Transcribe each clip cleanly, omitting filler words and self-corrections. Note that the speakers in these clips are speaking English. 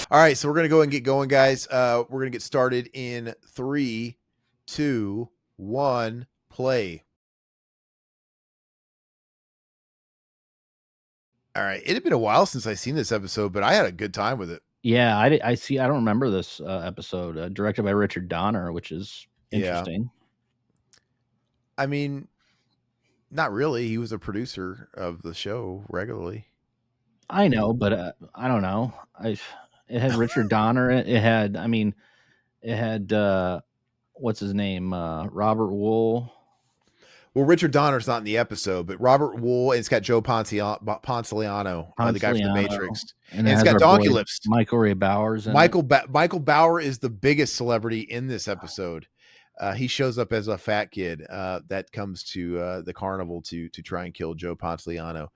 All right, so we're gonna go and get going, guys. We're gonna get started in 3, 2, 1, play. All right, it had been a while since I seen this episode, but I had a good time with it. Yeah, I see. I don't remember this episode. Directed by Richard Donner, which is Yeah, interesting. I mean, not really. He was a producer of the show regularly. I know, but I don't know. It had Richard Donner. It had. I mean, it had what's his name? Robert Wool. Well, Richard Donner's not in the episode, but Robert Wool, and it's got Joe Ponciano, the guy from The Ponciano, Matrix, and it and it's has got our Donkey boy Lips. Michael Ray Bowers in it. Michael Bauer is the biggest celebrity in this episode. He shows up as a fat kid that comes to the carnival to try and kill Joe Ponciano.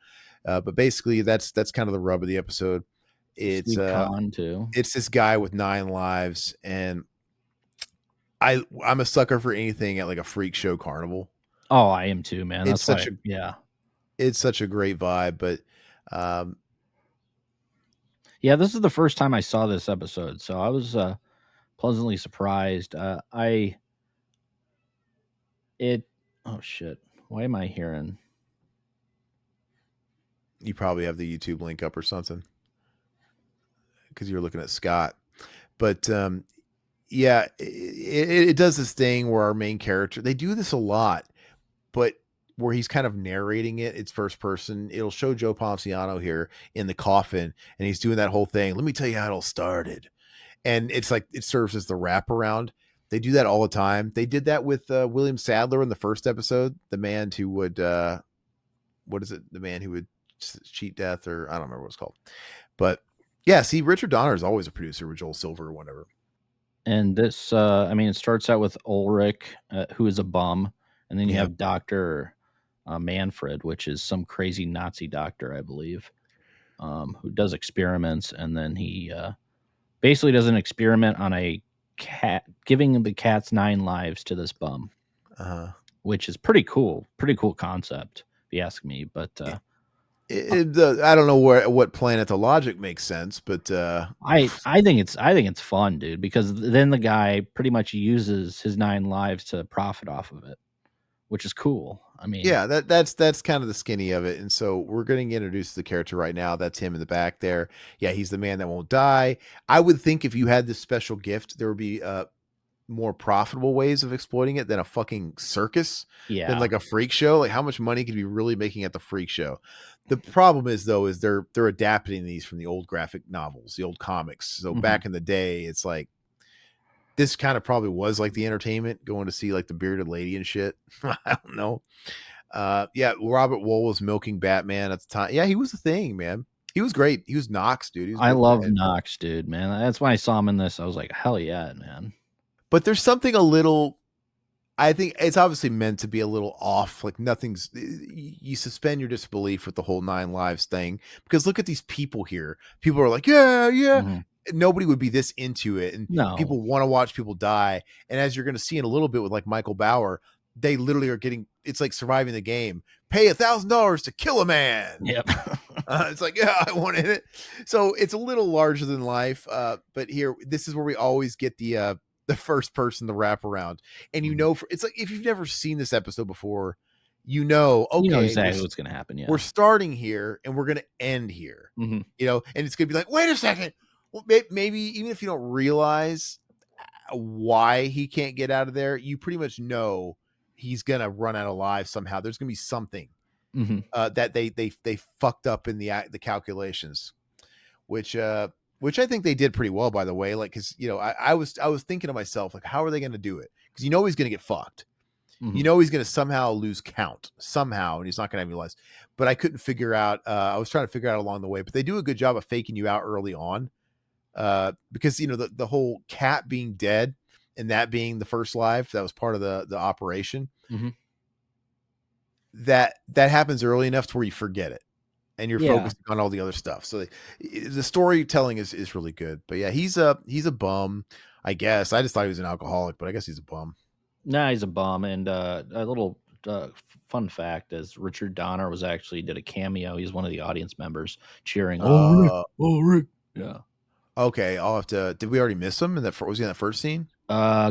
But basically, that's kind of the rub of the episode. It's Steve Kahn too. it's this guy with 9 lives, and I'm a sucker for anything at like a freak show carnival. Oh, I am too, man. It's That's such why. a Yeah, it's such a great vibe, but um, yeah. This is the first time I saw this episode, so I was pleasantly surprised. It. Oh shit! Why am I hearing? you probably have the YouTube link up or something because you're looking at Scott. But yeah, it does this thing where our main character, they do this a lot, but where he's kind of narrating it, it's first person. It'll show Joe Ponciano here in the coffin, and he's doing that whole thing. Let me tell you how it all started. And it's like it serves as the wraparound. They do that all the time. They did that with William Sadler in the first episode, the man who would what is it? The man who would cheat death, or I don't remember what it's called. But yeah, see, Richard Donner is always a producer with Joel Silver or whatever. And this, I mean, it starts out with Ulrich, who is a bum, and then you Yeah. have Doctor Manfred, which is some crazy Nazi doctor, I believe, who does experiments, and then he basically does an experiment on a cat, giving the cats 9 lives to this bum, which is pretty cool concept, if you ask me. But I don't know what planet the logic makes sense, but I think it's fun, dude, because then the guy pretty much uses his 9 lives to profit off of it, which is cool. I mean, yeah, that's kind of the skinny of it. And so we're getting introduced to the character right now. That's him in the back there. Yeah, he's the man that won't die. I would think if you had this special gift, there would be more profitable ways of exploiting it than a fucking circus, than like a freak show. Like how much money could you really making at the freak show? The problem is though, is they're adapting these from the old graphic novels, the old comics. So back in the day, it's like this kind of probably was like the entertainment, going to see like the bearded lady and shit. I don't know. Yeah, Robert Wool was milking Batman at the time. Yeah, he was a thing, man. He was great. He was Knox, dude. He was I good in love that. Knox, dude, man. That's when I saw him in this. I was like, hell yeah, man. But there's something a little, I think it's obviously meant to be a little off. Like nothing's, you suspend your disbelief with the whole 9 lives thing, because look at these people here. People are like, yeah, yeah. Mm-hmm. Nobody would be this into it. And No. people want to watch people die. And as you're going to see in a little bit with like Michael Bauer, they literally are getting, it's like surviving the game. Pay $1,000 to kill a man. Yep. It's like, yeah, I wanted it. So it's a little larger than life. But here, this is where we always get the first person to wrap around. And you know, it's like, if you've never seen this episode before, you know, okay, you know exactly what's going to happen. Yeah. We're starting here and we're going to end here, mm-hmm. You know, and it's going to be like, wait a second. Well, maybe even if you don't realize why he can't get out of there, you pretty much know he's going to run out of lives somehow. There's going to be something that they fucked up in the calculations, which I think they did pretty well, by the way. Like, cause you know, I was thinking to myself, like, how are they going to do it? Cause you know, he's going to get fucked. You know, he's going to somehow lose count somehow, and he's not going to have any lives. But I couldn't figure out, I was trying to figure out along the way, but they do a good job of faking you out early on. Because you know, the whole cat being dead and that being the first life, that was part of the operation. That happens early enough to where you forget it and you're focused on all the other stuff. So the storytelling is really good. But yeah, he's a bum, I guess. I just thought he was an alcoholic, but I guess he's a bum. Nah, he's a bum. And a little fun fact is Richard Donner did a cameo. He's one of the audience members cheering. Oh, Rick. Oh, Rick. Yeah. Okay, I'll have to. Did we already miss him? In that was he in that first scene?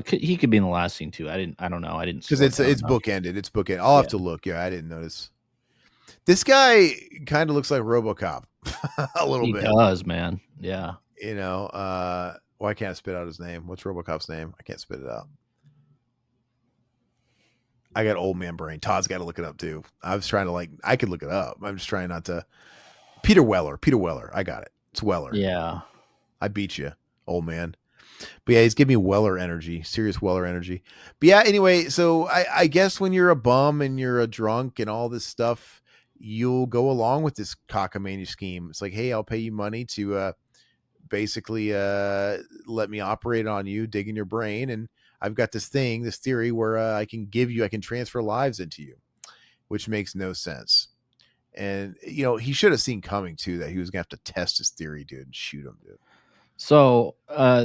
He could be in the last scene too. I don't know. I didn't Because slow it down it's enough. bookended. It's bookended. I'll have Yeah, to look. Yeah, I didn't notice. This guy kind of looks like RoboCop a little he bit. does, man. Yeah, Why can't I spit out his name? What's RoboCop's name? I can't spit it out. I got old man brain. Todd's got to look it up too. I was trying to I could look it up. I'm just trying not to. Peter Weller. Peter Weller. I got it. It's Weller. yeah. I beat you, old man. But yeah, he's giving me Weller energy, serious Weller energy. But yeah, anyway, so I guess when you're a bum and you're a drunk and all this stuff, you'll go along with this cockamamie scheme. It's like, hey, I'll pay you money to basically let me operate on you, dig in your brain, and I've got this thing, this theory where I can transfer lives into you, which makes no sense. And he should have seen coming too that he was gonna have to test his theory, dude, and shoot him, dude. So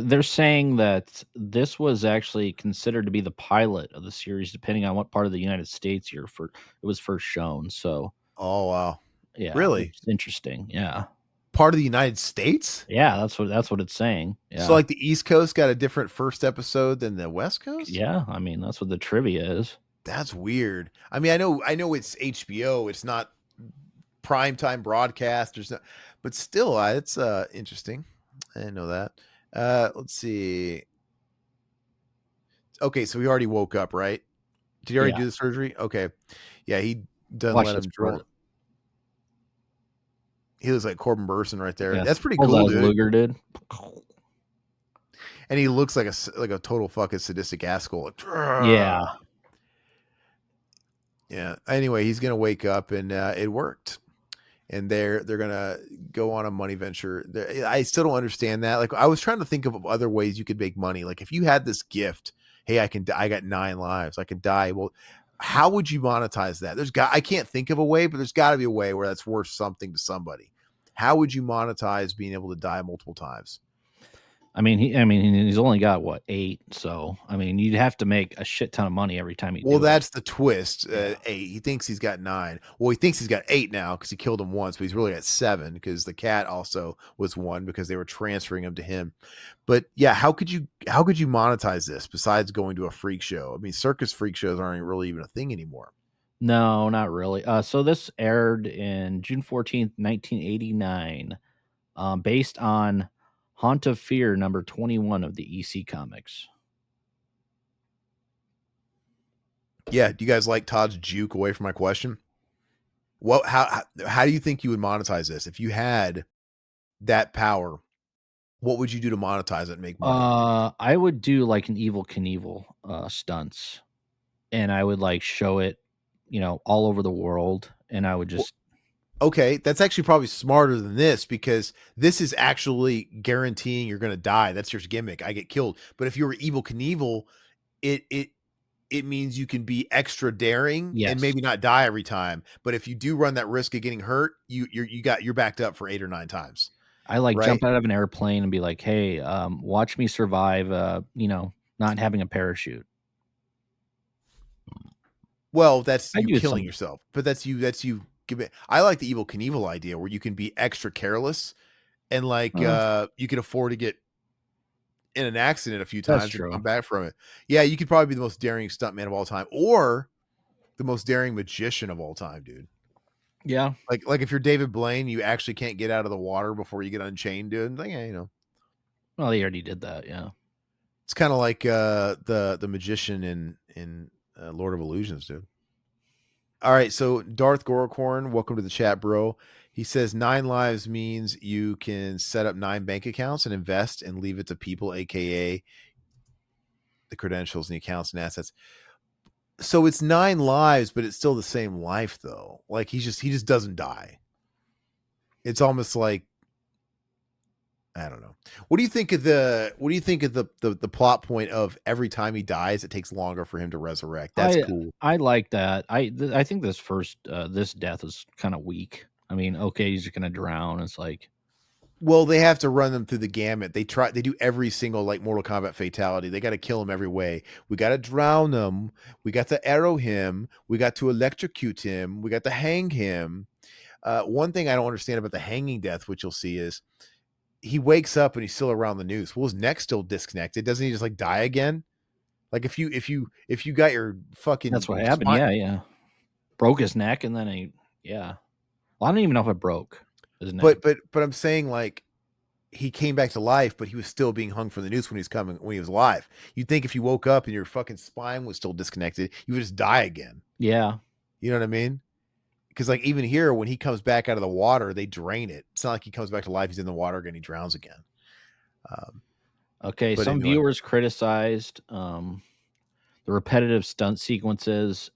they're saying that this was actually considered to be the pilot of the series, depending on what part of the United States it was first shown. So Oh wow, yeah, which really? is interesting. Yeah, Part of the United States? yeah, that's what it's saying. So Yeah, like the East Coast got a different first episode than the West Coast? yeah. I mean, that's what the trivia is. That's weird. I mean, I know it's HBO. It's not primetime broadcast or so, but still, it's interesting. I didn't know that. Let's see. Okay, so he already woke up, right? Did he already Yeah, do the surgery? Okay. Yeah, he doesn't watch let this him part. drill. He looks like Corbin Burson right there. Yeah, That's pretty pulls cool, out his dude. Luger, dude. And he looks like a total fucking sadistic asshole. Like, Yeah, yeah. Anyway, he's gonna wake up, and it worked. And they're gonna go on a money venture. I still don't understand that. Like, I was trying to think of other ways you could make money. Like, if you had this gift, hey, I got 9 lives. I could die. Well, how would you monetize that? I can't think of a way, but there's got to be a way where that's worth something to somebody. How would you monetize being able to die multiple times? he's only got what 8, so I mean, you'd have to make a shit ton of money every time you Well, do it. that's the twist. Yeah, 8. He thinks he's got 9. Well, he thinks he's got 8 now because he killed him once, but he's really got 7 because the cat also was 1 because they were transferring him to him. But yeah, how could you monetize this besides going to a freak show? I mean, circus freak shows aren't really even a thing anymore. no, not really. So this aired in June 14th, 1989, based on Haunt of Fear number 21 of the EC Comics. Yeah, do you guys like Todd's juke away from my question? What how do you think you would monetize this if you had that power? What would you do to monetize it and make money? I would do like an Evil Knievel stunts, and I would like show it, all over the world, and I would Well, just okay, that's actually probably smarter than this because this is actually guaranteeing you're going to die. That's your gimmick. I get killed. But if you were Evil Knievel, it means you can be extra daring and yes, maybe not die every time. But if you do run that risk of getting hurt, you're backed up for 8 or 9 times, I like right? jump out of an airplane and be like, "Hey, watch me survive." Not having a parachute. Well, that's I you do killing some. yourself, but that's you. I like the Evil Knievel idea where you can be extra careless and Uh, you can afford to get in an accident a few that's times and true. come back from it. Yeah, you could probably be the most daring stuntman of all time, or the most daring magician of all time, dude. Yeah. Like if you're David Blaine, you actually can't get out of the water before you get unchained, dude. Like, yeah. Well, they already did that. Yeah. It's kind of like the magician in Lord of Illusions, dude. All right, so Darth Gorokorn, welcome to the chat, bro. He says 9 lives means you can set up 9 bank accounts and invest and leave it to people, aka the credentials and the accounts and assets. So it's 9 lives, but it's still the same life though. Like he just doesn't die. It's almost like I don't know. What do you think of the plot point of every time he dies, it takes longer for him to resurrect? That's I cool. I like that. I think this death is kind of weak. I mean, okay, he's gonna drown. It's like, Well, they have to run them through the gamut. They do every single like Mortal Kombat fatality. They got to kill him every way. We got to drown him. We got to arrow him. We got to electrocute him. We got to hang him. One thing I don't understand about the hanging death, which you'll see, is he wakes up and he's still around the noose. Well, his neck's still disconnected. Doesn't he just like die again? Like if you got your That's fucking what happened. spine, Yeah, yeah. Broke his neck, and then yeah. Well, I don't even know if it broke his neck. but I'm saying like he came back to life, but he was still being hung from the noose when he was alive. You'd think if you woke up and your fucking spine was still disconnected, you would just die again. Yeah. You know what I mean? Because like even here, when he comes back out of the water, they drain it. It's not like he comes back to life. He's in the water again. He drowns again. Um, Okay. but Some anyway, viewers criticized the repetitive stunt sequences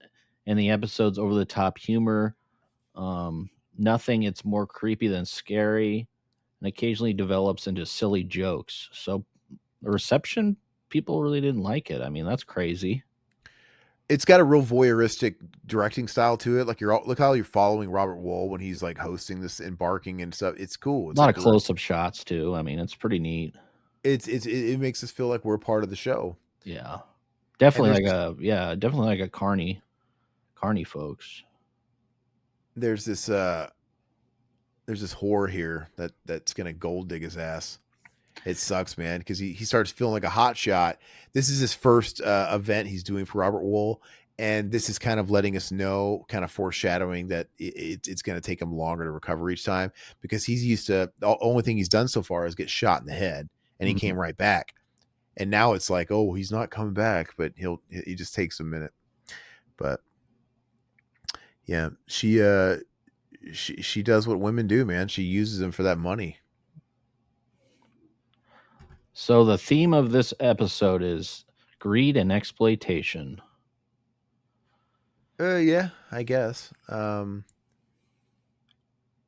and the episode's over the top humor. Nothing. It's more creepy than scary, and occasionally develops into silly jokes. So the reception, people really didn't like it. I mean, that's crazy. it's got a real voyeuristic directing style to it. Like look how you're following Robert Wool when he's like hosting this and barking and stuff. It's cool. A It's lot like of close up shots too. I mean, it's pretty neat. it makes us feel like we're part of the show. Yeah, And definitely definitely like a Carney folks. there's this there's this whore here that's gonna gold dig his ass. It sucks, man, because he starts feeling like a hot shot. This is his first event he's doing for Robert Wool, and this is kind of letting us know, kind of foreshadowing that it's going to take him longer to recover each time because he's used to the only thing he's done so far is get shot in the head, and he Mhm. came right back. And now it's like, oh, he's not coming back, but he just takes a minute. But yeah, she does what women do, man. She uses him for that money. So the theme of this episode is greed and exploitation. Yeah, I guess.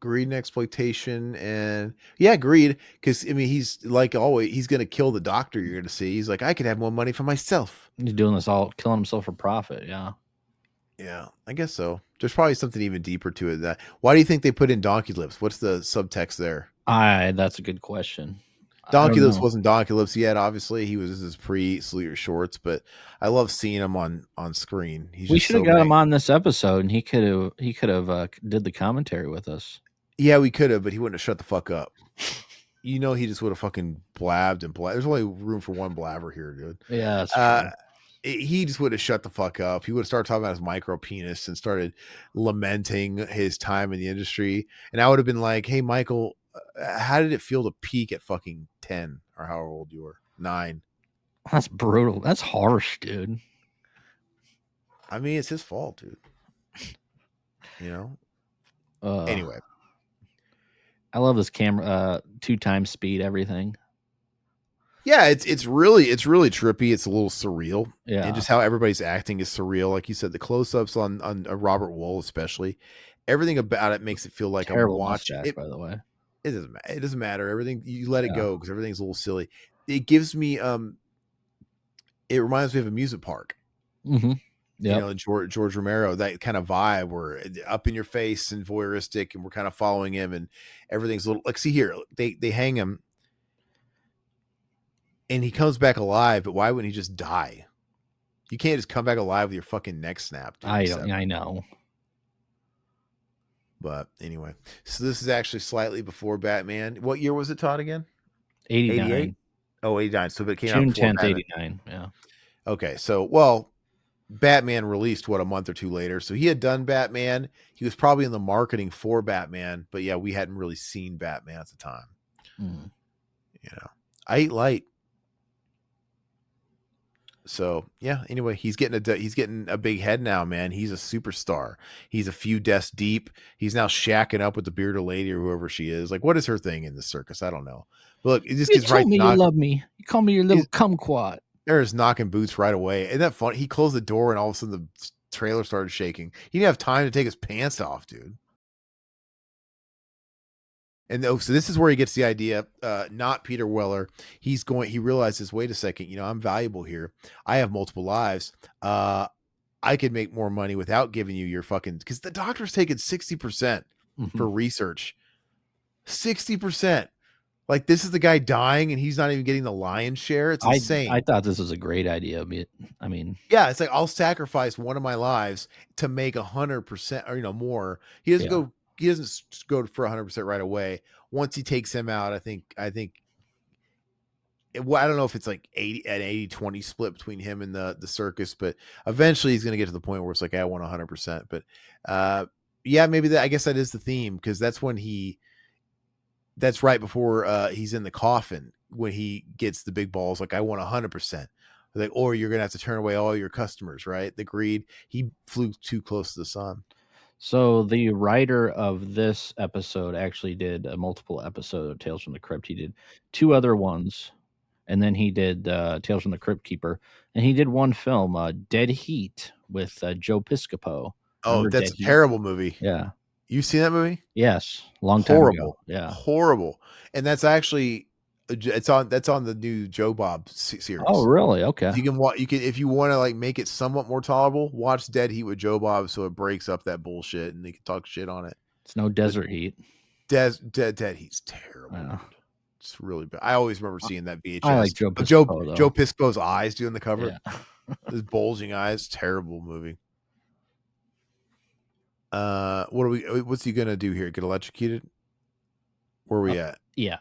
Greed and exploitation, and yeah, greed. Because I mean, he's like always, he's gonna kill the doctor. You're gonna see. He's like, I could have more money for myself. He's doing this all killing himself for profit. Yeah, Yeah, I guess so. There's probably something even deeper to it. That why do you think they put in donkey lips? What's the subtext there? I that's a good question. I Donkey don't lips know. wasn't donkey lips yet. Obviously, he was his pre salute your shorts, but I love seeing him on screen. He's We just should have so got him on this episode, and he could have did the commentary with us. yeah, we could have, but he wouldn't have shut the fuck up. You know, he just would have fucking blabbed and blabbed. There's only room for one blabber here, dude. Yeah, that's Uh, true. he just would have shut the fuck up. He would have started talking about his micro penis and started lamenting his time in the industry. And I would have been like, "Hey, Michael, how did it feel to peak at fucking 10 or how old you were? 9?" That's brutal. That's harsh, dude. I mean, it's his fault, dude. You know. Uh, Anyway, I love this camera. 2 times speed, everything. yeah, it's really trippy. It's a little surreal, and Yeah, just how everybody's acting is surreal. Like you said, the close ups on Robert Wool, especially, everything about it makes it feel like I'm terrible watching mustache, it. by the way. It doesn't matter. Everything you let it Yeah. go because everything's a little silly. It gives me it reminds me of amusement park. Mm-hmm. You Yep. know, George Romero, that kind of vibe where up in your face and voyeuristic, and we're kind of following him, and everything's a little like. See here, they hang him, and he comes back alive. But why wouldn't he just die? You can't just come back alive with your fucking neck snapped, dude. I He's don't. seven. I know. But anyway, so this is actually slightly before Batman. What year was it, Todd, again? 88? 89. Oh, 89. So it came out June before 10th, Batman. 89. Yeah. Okay, so well, Batman released what a month or two later. So he had done Batman. He was probably in the marketing for Batman, but yeah, we hadn't really seen Batman at the time. Mm. You know, I eat light. So yeah. Anyway, he's getting a big head now, man. He's a superstar. He's a few deaths deep. He's now shacking up with the bearded lady or whoever she is. Like, what is her thing in the circus? I don't know. But look, it just You gets right told me you knock. love me. You call me your little He's, kumquat. there's knocking boots right away. Isn't that fun? He closed the door and all of a sudden the trailer started shaking. He didn't have time to take his pants off, dude. And so this is where he gets the idea, not Peter Weller. He realizes, wait a second, I'm valuable here. I have multiple lives. I could make more money without giving you your fucking, because the doctor's taking 60% Mhm. for research. 60%. Like this is the guy dying and he's not even getting the lion's share. It's I insane. thought this was a great idea. But I mean, Yeah, it's like I'll sacrifice one of my lives to make 100% or more. He doesn't yeah. go go for 100% right away. Once he takes him out, I think well, I don't know if it's like 80 an 80-20 split between him and the circus, but eventually he's going to get to the point where it's like, I want 100%. But uh, yeah, maybe that, I guess that is the theme, because that's right before he's in the coffin when he gets the big balls. Like, I want 100%. Like, or you're going to have to turn away all your customers, right? The greed. He flew too close to the sun. So the writer of this episode actually did a multiple episode of Tales from the Crypt. He did two other ones, and then he did Tales from the Crypt Keeper, and he did one film, Dead Heat, with Joe Piscopo. Oh, Remember that's Dead a Heat? terrible movie. Yeah. You seen that movie? Yes. Long time ago. Horrible, Yeah. horrible. And that's actually that's on the new Joe Bob Oh, series. really? Okay. You can, if you want to like make it somewhat more tolerable, watch Dead Heat with Joe Bob, so it breaks up that bullshit and they can talk shit on it. It's no But desert heat. Dead Heat's terrible, Yeah. dude. It's really bad. I always remember I seeing that I VHS. like Joe Oh, Piscopo Joe though. Piscopo's eyes doing the cover. Yeah. His bulging eyes, terrible movie. What are we? What's he gonna do here? Get electrocuted? Where are Uh, we at? yeah.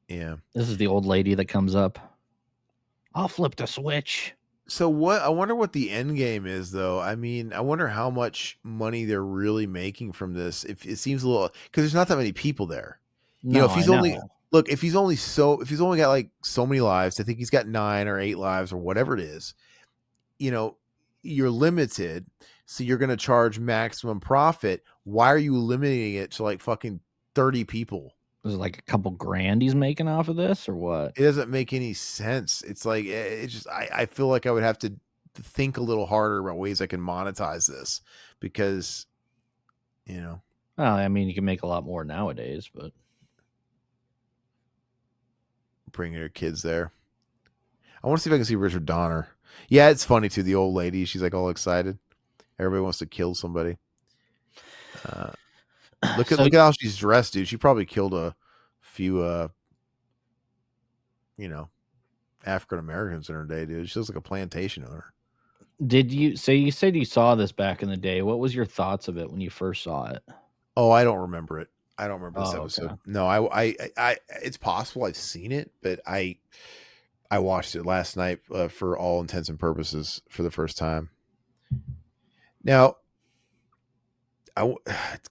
Yeah. This is the old lady that comes up. I'll flip the switch. So what? I wonder what the end game is, though. I mean, I wonder how much money they're really making from this. If it seems a little, because there's not that many people there. If No, I he's only know. look, if he's only got like so many lives, I think he's got 9 or 8 lives or whatever it is. You know, you're limited, so you're going to charge maximum profit. Why are you limiting it to like fucking 30 people? Is it like a couple grand he's making off of this or what? It doesn't make any sense. It's like it's just I feel like I would have to think a little harder about ways I can monetize this, because you know Well, I mean, you can make a lot more nowadays, but bringing your kids there. I want to see if I can see Richard Donner. Yeah, it's funny too. The old lady, she's like all excited. Everybody wants to kill somebody. Uh, so look at how she's dressed, dude. She probably killed a few, you know, African Americans in her day, dude. She looks like a plantation owner. did you say you said you saw this back in the day? What was your thoughts of it when you first saw it? Oh, I don't remember it. I don't remember this Oh, okay. episode. No, it's possible I've seen it, but I watched it last night for all intents and purposes for the first time. Now,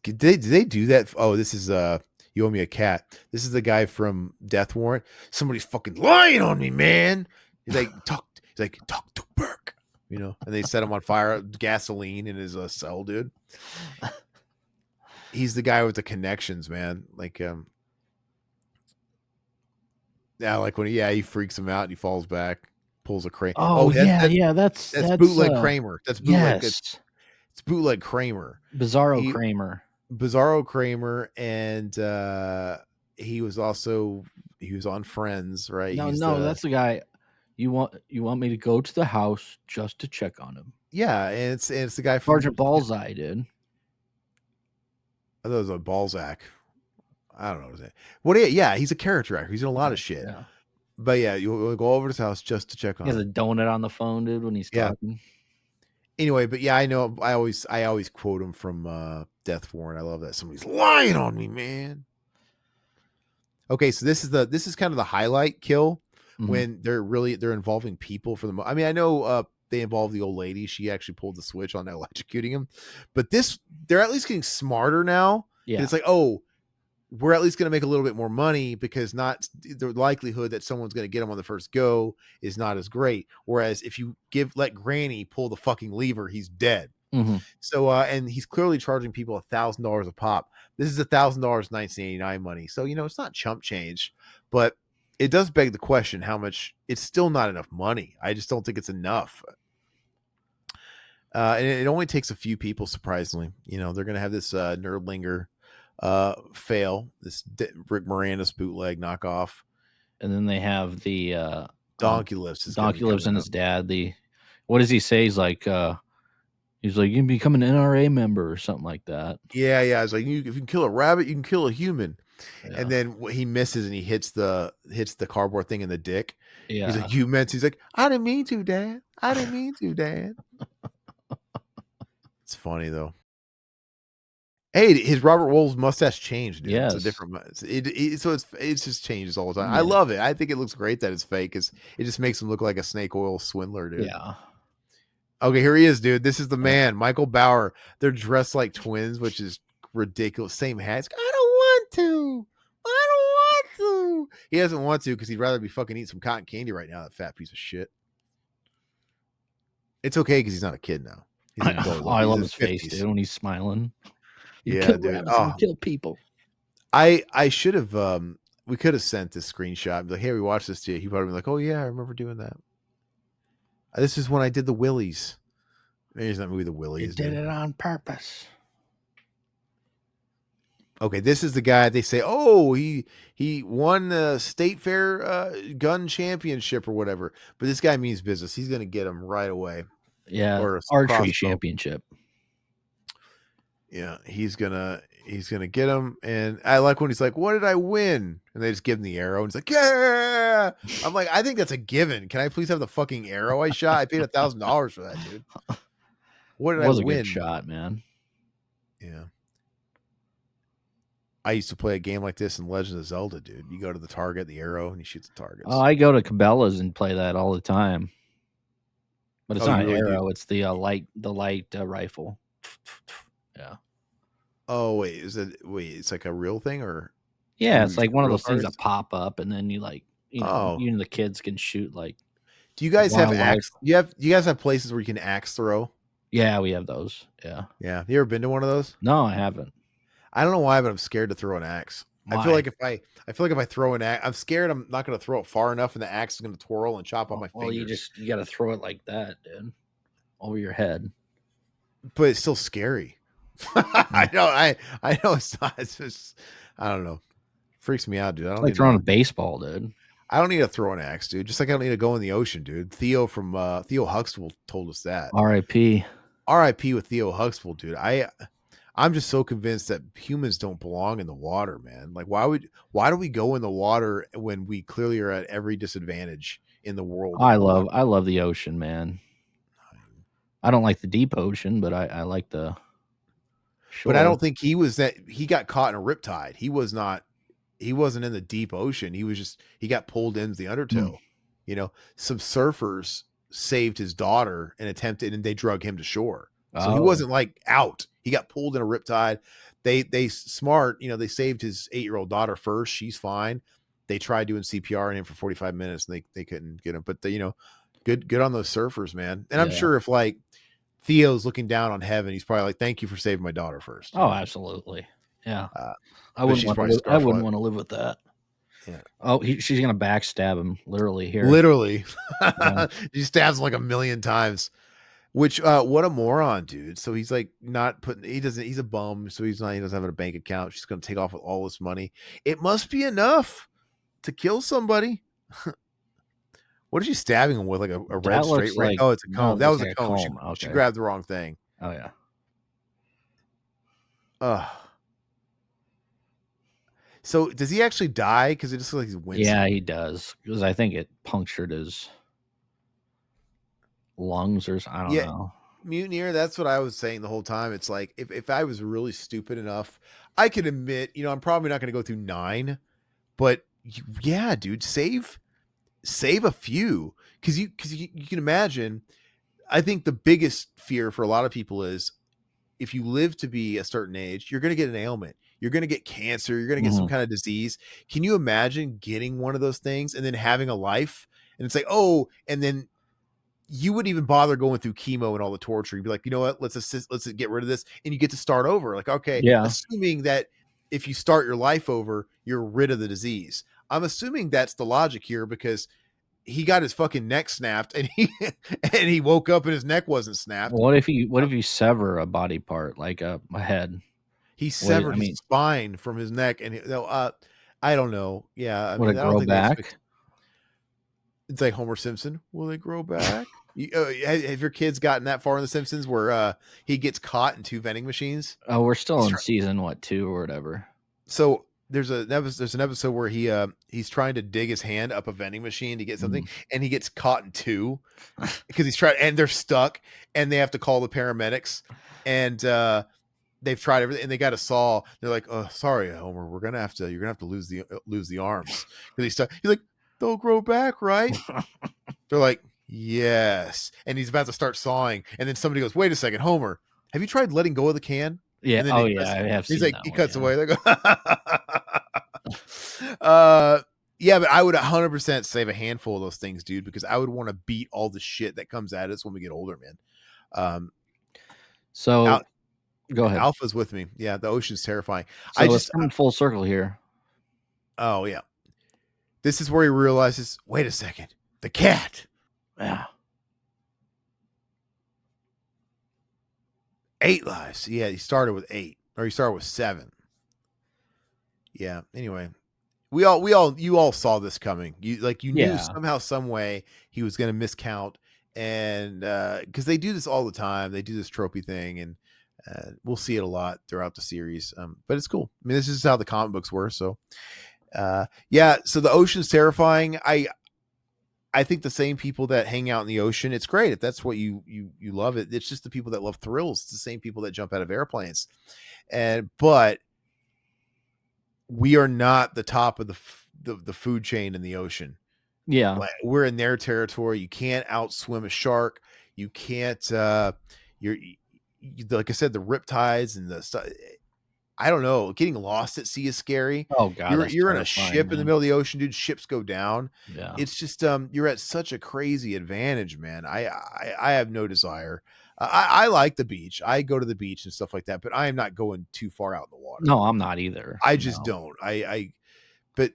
did they do that? Oh, this is You Owe Me a Cat. This is the guy from Death Warrant. Somebody's fucking lying on me, man. He's like talk to Burke, and they set him on fire, gasoline in his cell, dude. He's the guy with the connections, man. Like yeah, like when he freaks him out and he falls back, pulls a crane. Oh Oh, yeah, yeah. that's bootleg Kramer. That's bootleg. Yes, It's bootleg Kramer. Bizarro He Kramer. Bizarro Kramer, and he was on Friends, right? No, He's no, the that's the guy. You want me to go to the house just to check on him? Yeah, and it's the guy from Sergeant Ballseye did. I thought it was a Balzac. I don't know what his name. What? Yeah, he's a character actor. He's in a lot of shit. Yeah, But yeah, you'll go over to his house just to check he on has him. a donut on the phone, dude, when he's Yeah. talking. Anyway, but yeah, I know. I always quote him from Death Warrant. I love that. Somebody's lying on me, man. Okay, so this is kind of the highlight kill Mhm. when they're involving people for the. I mean, I know they involved the old lady. She actually pulled the switch on electrocuting him, but they're at least getting smarter now. Yeah. It's like, oh, we're at least going to make a little bit more money, because not the likelihood that someone's going to get him on the first go is not as great. Whereas if you let Granny pull the fucking lever, he's dead. Mhm. So and he's clearly charging people $1,000 a pop. This is $1,000 1989 money. So it's not chump change, but it does beg the question how much. It's still not enough money. I just don't think it's enough. And it only takes a few people, surprisingly. They're gonna have this nerdlinger fail, this Rick Moranis bootleg knockoff. And then they have the Donkey Lifts is gonna be Donkey Lives coming and up. his dad. What does he say? He's like, you can become an NRA member or something like that. Yeah, it's like if you can kill a rabbit, you can kill a human. Yeah. And then he misses and he hits the cardboard thing in the dick. He's Yeah. like, "You meant to." He's like, "I didn't mean to, Dad. I didn't mean to, Dad." It's funny though. Hey, his Robert Wolf's mustache changed, dude. It's a Yes. different so it's just changes all the time. I Yeah. love it. I think it looks great that it's fake because it just makes him look like a snake oil swindler, dude. Yeah. Okay, here he is, dude. This is the Yeah. man, Michael Bauer. They're dressed like twins, which is ridiculous. Same hats. I don't want to. I don't want to. He doesn't want to because he'd rather be fucking eating some cotton candy right now. That fat piece of shit. It's okay because he's not a kid now. He's an adult. Oh, I He's love in his his face, dude, fifties. when he's smiling. You Yeah, kill dude. rabbits and you Oh, kill people. I should have. We could have sent this screenshot. Be like, hey, we watched this to you. He probably be like, oh yeah, I remember doing that. This is when I did the Willies. Maybe it's that movie, The You Willies, did dude. it on purpose. Okay, this is the guy they say, oh, he won the state fair gun championship or whatever. But this guy means business. He's gonna get him right away. Yeah. Or a Archery crossbow. championship. Yeah, he's gonna get him. And I like when he's like, what did I win? And they just give him the arrow, and he's like, yeah. I'm like, I think that's a given. Can I please have the fucking arrow I shot? I paid $1,000 for that, dude. What It did I was a good win? shot, man. Yeah. I used to play a game like this in Legend of Zelda, dude. You go to the target, the arrow, and he shoots the targets. Oh, I go to Cabela's and play that all the time. But it's Oh, you not really do? arrow, it's the light rifle. Yeah. Oh, wait, it's like a real thing or Yeah, it's you like shoot one of real those things that targets? pop up and then you Oh. you and the kids can shoot like Do you guys have wildlife. axe? You guys have places where you can axe throw? Yeah, we have those. Yeah. Yeah. You ever been to one of those? No, I haven't. I don't know why, but I'm scared to throw an axe. Why? I feel like if I throw an axe, I'm scared I'm not going to throw it far enough, and the axe is going to twirl and chop off my Well, fingers. you got to throw it like that, dude, over your head. But it's still scary. I know it's not. It's just I don't know. Freaks me out, dude. It's like throwing a baseball, dude. I don't need to throw an axe, dude. Just like I don't need to go in the ocean, dude. Theo from Theo Huxtable told us that. R.I.P. R.I.P. with Theo Huxtable, dude. I'm just so convinced that humans don't belong in the water, man. Like why do we go in the water when we clearly are at every disadvantage in the world in the water? I love the ocean, man. I don't like the deep ocean, but I like the But I shore. don't think he got caught in a riptide. He wasn't in the deep ocean. He got pulled into the Hmm. undertow. You know, some surfers saved his daughter and they drug him to shore. So he Oh, wasn't like out. He got pulled in a riptide. They smart, they saved his 8-year-old daughter first. She's fine. They tried doing CPR on him for 45 minutes and they couldn't get him. But good on those surfers, man. And I'm yeah. sure if like Theo's looking down on heaven, he's probably like, thank you for saving my daughter first. Oh, absolutely. Yeah. Uh, I but wouldn't she's want to probably live. I scarf wouldn't want to live with that. Yeah. Oh, she's gonna backstab him literally here. Literally. Yeah. He stabs him like a million times. Which what a moron, dude. So he's like not putting he's a bum, so he doesn't have a bank account. She's gonna take off with all this money. It must be enough to kill somebody. What is she stabbing him with? Like a red That straight looks right? like Oh, it's a no, comb. it That looks was a like a comb. comb. She Okay. grabbed the wrong thing. Oh yeah. Ugh. So does he actually die? Because it just looks like he's Yeah, wincing. he does because I think it punctured his lungs or I don't Yeah, know. Mutineer, that's what I was saying the whole time. It's like if I was really stupid enough, I could admit, I'm probably not going to go through 9, but yeah, dude, save a few because you can imagine. I think the biggest fear for a lot of people is if you live to be a certain age, you're going to get an ailment. You're going to get cancer. You're going to get some Mhm. kind of disease. Can you imagine getting one of those things and then having a life? And it's like, oh, and then you wouldn't even bother going through chemo and all the torture. You'd be like, you know what? Let's get rid of this. And you get to start over. Like, okay, Yeah. assuming that if you start your life over, you're rid of the disease. I'm assuming that's the logic here because he got his fucking neck snapped and he woke up and his neck wasn't snapped. What if you sever a body part like a head? He What I severed his mean, spine from his neck and I don't know. Yeah, I would mean, it I don't grow think they expect. back? It's like Homer Simpson. Will they grow back? Have your kids gotten that far in The Simpsons where he gets caught in 2 vending machines? Oh, we're still He's in trying. season 2 or whatever. So there's an episode where he's trying to dig his hand up a vending machine to get something, Mhm. and he gets caught in 2 because he's trying, and they're stuck, and they have to call the paramedics, and they've tried everything and they got a saw. They're like, "Oh, sorry, Homer, you're gonna have to lose the arms." Because he's like, "They'll grow back, right?" They're like, "Yes," and he's about to start sawing, and then somebody goes, "Wait a second, Homer, have you tried letting go of the can?" Yeah. And then Oh yeah, I have he's seen like, that he one. cuts Yeah. away. They go, uh, yeah, but I would 100% save a handful of those things, dude, because I would want to beat all the shit that comes at us when we get older, man. Um, So Al- go ahead. Alpha's with me. Yeah, the ocean's terrifying. I So it's just, coming full circle here. oh yeah, this is where he realizes, wait a second, the cat, Yeah. 8 lives. Yeah, he started with 8, or he started with 7. Yeah. Anyway, you all saw this coming. You knew Yeah. somehow, some way he was going to miscount, and because they do this all the time, they do this tropey thing, and we'll see it a lot throughout the series. But it's cool. I mean, this is how the comic books were. So, yeah. So the ocean's terrifying. I think the same people that hang out in the ocean, it's great if that's what you love it. It's just the people that love thrills. It's the same people that jump out of airplanes, but we are not the top of the food chain in the ocean. Yeah. Like, we're in their territory. You can't outswim a shark. You can't. Like I said, the riptides and the stuff. I don't know. Getting lost at sea is scary. Oh god, that's You're in a terrifying, ship in the man. middle of the ocean, dude. Ships go down. Yeah. It's just you're at such a crazy advantage, man. I have no desire. I like the beach. I go to the beach and stuff like that, but I am not going too far out in the water. No, I'm not either. I just No. don't. But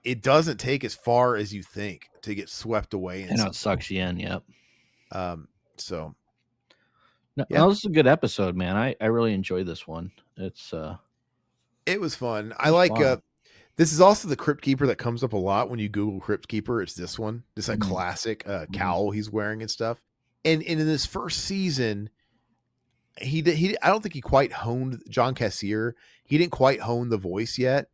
it doesn't take as far as you think to get swept away in I know it something. sucks you in. Yep. So No, yeah, no, this is a good episode, man. I really enjoyed this one. It's it was fun. it I was like fun. this is also the Crypt Keeper that comes up a lot when you Google Crypt Keeper. It's this one, this like Mhm, classic mhm. cowl he's wearing and stuff. And in this first season, he I don't think he quite honed John Cassier. He didn't quite hone the voice yet.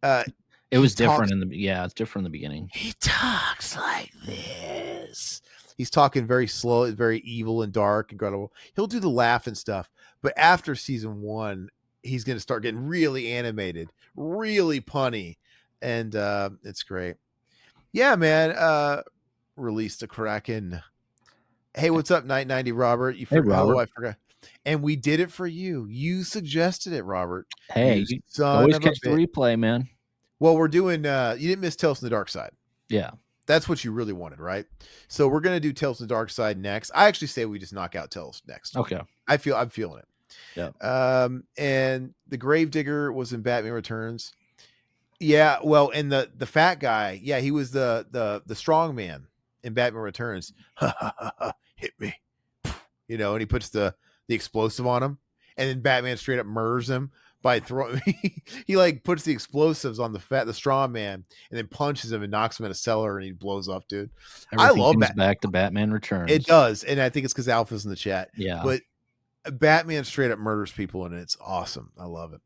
Uh, It he was talks different in the yeah, it's different in the beginning. he talks like this. He's talking very slow, very evil and dark, incredible. He'll do the laugh and stuff, but after season 1, he's going to start getting really animated, really punny, and it's great. Yeah, man. Release the Kraken. Hey, what's up, Night 90 Robert? Hey, Hello, Robert. I forgot. And we did it for you. You suggested it, Robert. Hey, You you son always of a catch the bit. replay, man. Well, we're doing you didn't miss Tales from the Dark Side. Yeah. That's what you really wanted, right? So we're gonna do Tales from the Dark Side next. I actually say we just knock out Tales next. Okay. I'm feeling it. Yeah. And the Gravedigger was in Batman Returns. Yeah, well, and the fat guy, yeah, he was the strong man in Batman Returns. Hit me, and he puts the explosive on him, and then Batman straight up murders him by throwing. He like puts the explosives on the strong man, and then punches him and knocks him in a cellar, and he blows up, dude. I Everything love comes that. back to Batman It Returns. does, and I think it's because Alpha's in the chat. Yeah. But Batman straight up murders people, and it's awesome. I love it.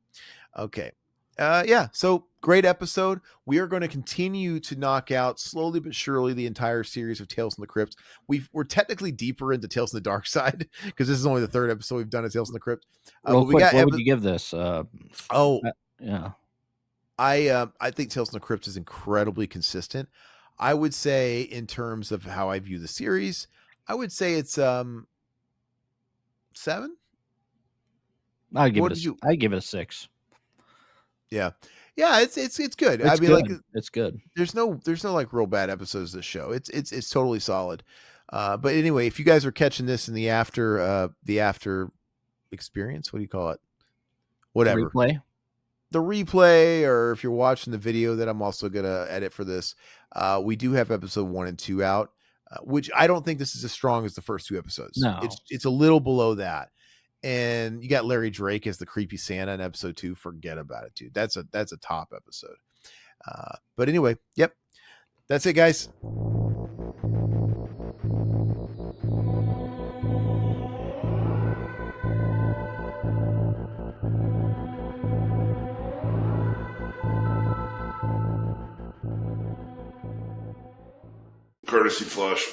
Okay. Yeah, so great episode. We are going to continue to knock out slowly but surely the entire series of Tales from the Crypt. We're technically deeper into Tales from the Dark Side because this is only the 3rd episode we've done of Tales from the Crypt. Real But we quick, got what would you give this? oh, Yeah. I think Tales from the Crypt is incredibly consistent. I would say in terms of how I view the series, I would say it's 7. What did you? I'd give it a 6. Yeah, yeah, it's good. I It's mean, like good. It's good. there's no like real bad episodes of this show. It's totally solid. But anyway, if you guys are catching this in the after experience, what do you call it? Whatever. Replay? The replay, or if you're watching the video that I'm also gonna edit for this, we do have episode 1 and 2 out, which I don't think this is as strong as the first 2 episodes. No. It's a little below that. And you got Larry Drake as the creepy Santa in episode 2. Forget about it, dude. That's a top episode. But anyway, yep. That's it, guys. Courtesy flush.